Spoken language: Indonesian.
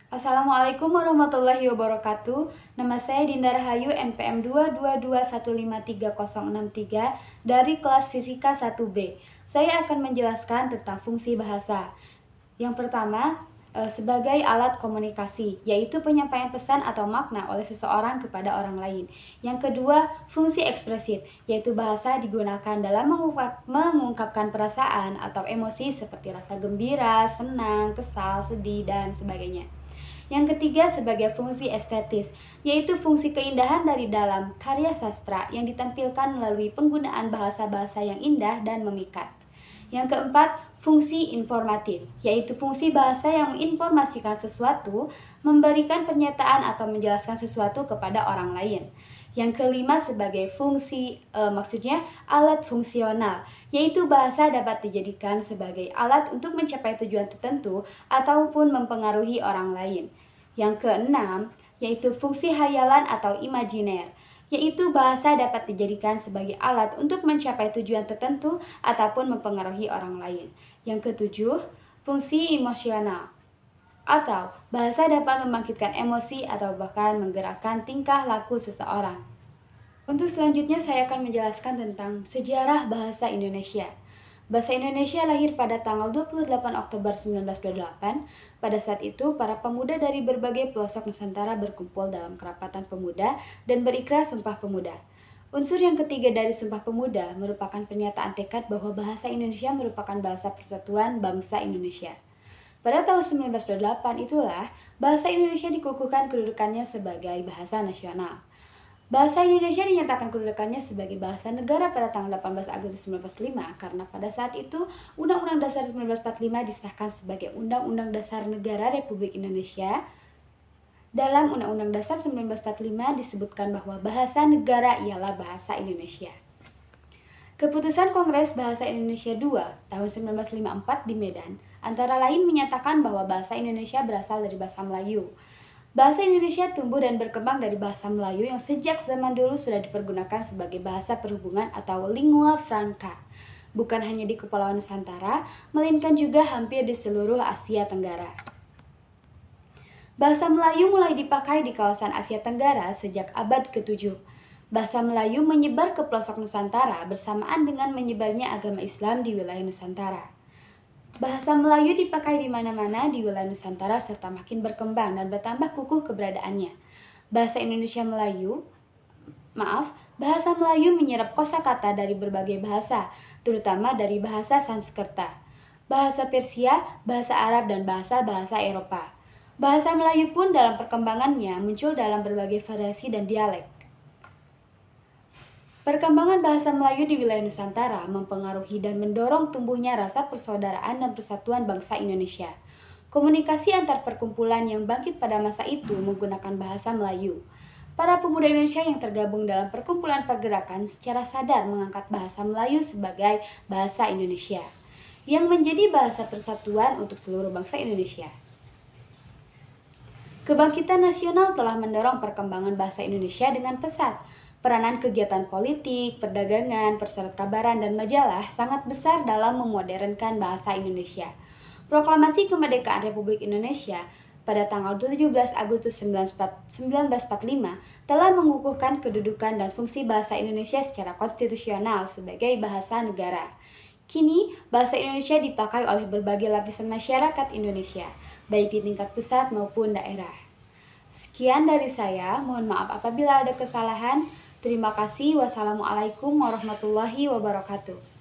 Assalamualaikum warahmatullahi wabarakatuh. Nama saya Dinda Rahayu, NPM 222153063 dari kelas Fisika 1B. Saya akan menjelaskan tentang fungsi bahasa. Yang pertama, sebagai alat komunikasi, yaitu penyampaian pesan atau makna oleh seseorang kepada orang lain. Yang kedua, fungsi ekspresif, yaitu bahasa digunakan dalam mengungkapkan perasaan atau emosi seperti rasa gembira, senang, kesal, sedih, dan sebagainya. Yang ketiga, sebagai fungsi estetis, yaitu fungsi keindahan dari dalam karya sastra yang ditampilkan melalui penggunaan bahasa-bahasa yang indah dan memikat. Yang keempat, fungsi informatif, yaitu fungsi bahasa yang menginformasikan sesuatu, memberikan pernyataan atau menjelaskan sesuatu kepada orang lain. Yang kelima, sebagai fungsi, alat fungsional, yaitu bahasa dapat dijadikan sebagai alat untuk mencapai tujuan tertentu ataupun mempengaruhi orang lain. Yang keenam, yaitu fungsi hayalan atau imajiner, yaitu bahasa dapat dijadikan sebagai alat untuk mencapai tujuan tertentu ataupun mempengaruhi orang lain. Yang ketujuh, fungsi emosional, atau bahasa dapat membangkitkan emosi atau bahkan menggerakkan tingkah laku seseorang. Untuk selanjutnya saya akan menjelaskan tentang sejarah bahasa Indonesia. Bahasa Indonesia lahir pada tanggal 28 Oktober 1928. Pada saat itu, para pemuda dari berbagai pelosok Nusantara berkumpul dalam kerapatan pemuda dan berikrar Sumpah Pemuda. Unsur yang ketiga dari Sumpah Pemuda merupakan pernyataan tekad bahwa bahasa Indonesia merupakan bahasa persatuan bangsa Indonesia. Pada tahun 1928 itulah bahasa Indonesia dikukuhkan kedudukannya sebagai bahasa nasional. Bahasa Indonesia dinyatakan kedudukannya sebagai bahasa negara pada tanggal 18 Agustus 1945 karena pada saat itu Undang-Undang Dasar 1945 disahkan sebagai Undang-Undang Dasar Negara Republik Indonesia. Dalam Undang-Undang Dasar 1945 disebutkan bahwa bahasa negara ialah bahasa Indonesia. Keputusan Kongres Bahasa Indonesia II tahun 1954 di Medan antara lain menyatakan bahwa bahasa Indonesia berasal dari bahasa Melayu. Bahasa Indonesia tumbuh dan berkembang dari bahasa Melayu yang sejak zaman dulu sudah dipergunakan sebagai bahasa perhubungan atau lingua franca. Bukan hanya di Kepulauan Nusantara, melainkan juga hampir di seluruh Asia Tenggara. Bahasa Melayu mulai dipakai di kawasan Asia Tenggara sejak abad ke-7. Bahasa Melayu menyebar ke pelosok Nusantara bersamaan dengan menyebarnya agama Islam di wilayah Nusantara. Bahasa Melayu dipakai di mana-mana di wilayah Nusantara serta makin berkembang dan bertambah kukuh keberadaannya. Bahasa Melayu menyerap kosakata dari berbagai bahasa, terutama dari bahasa Sanskerta, bahasa Persia, bahasa Arab, dan bahasa-bahasa Eropa. Bahasa Melayu pun dalam perkembangannya muncul dalam berbagai variasi dan dialek. Perkembangan bahasa Melayu di wilayah Nusantara mempengaruhi dan mendorong tumbuhnya rasa persaudaraan dan persatuan bangsa Indonesia. Komunikasi antar perkumpulan yang bangkit pada masa itu menggunakan bahasa Melayu. Para pemuda Indonesia yang tergabung dalam perkumpulan pergerakan secara sadar mengangkat bahasa Melayu sebagai bahasa Indonesia, yang menjadi bahasa persatuan untuk seluruh bangsa Indonesia. Kebangkitan nasional telah mendorong perkembangan bahasa Indonesia dengan pesat. Peranan kegiatan politik, perdagangan, persurat kabaran, dan majalah sangat besar dalam memodernkan bahasa Indonesia. Proklamasi Kemerdekaan Republik Indonesia pada tanggal 17 Agustus 1945 telah mengukuhkan kedudukan dan fungsi bahasa Indonesia secara konstitusional sebagai bahasa negara. Kini, bahasa Indonesia dipakai oleh berbagai lapisan masyarakat Indonesia, baik di tingkat pusat maupun daerah. Sekian dari saya, mohon maaf apabila ada kesalahan. Terima kasih. Wassalamualaikum warahmatullahi wabarakatuh.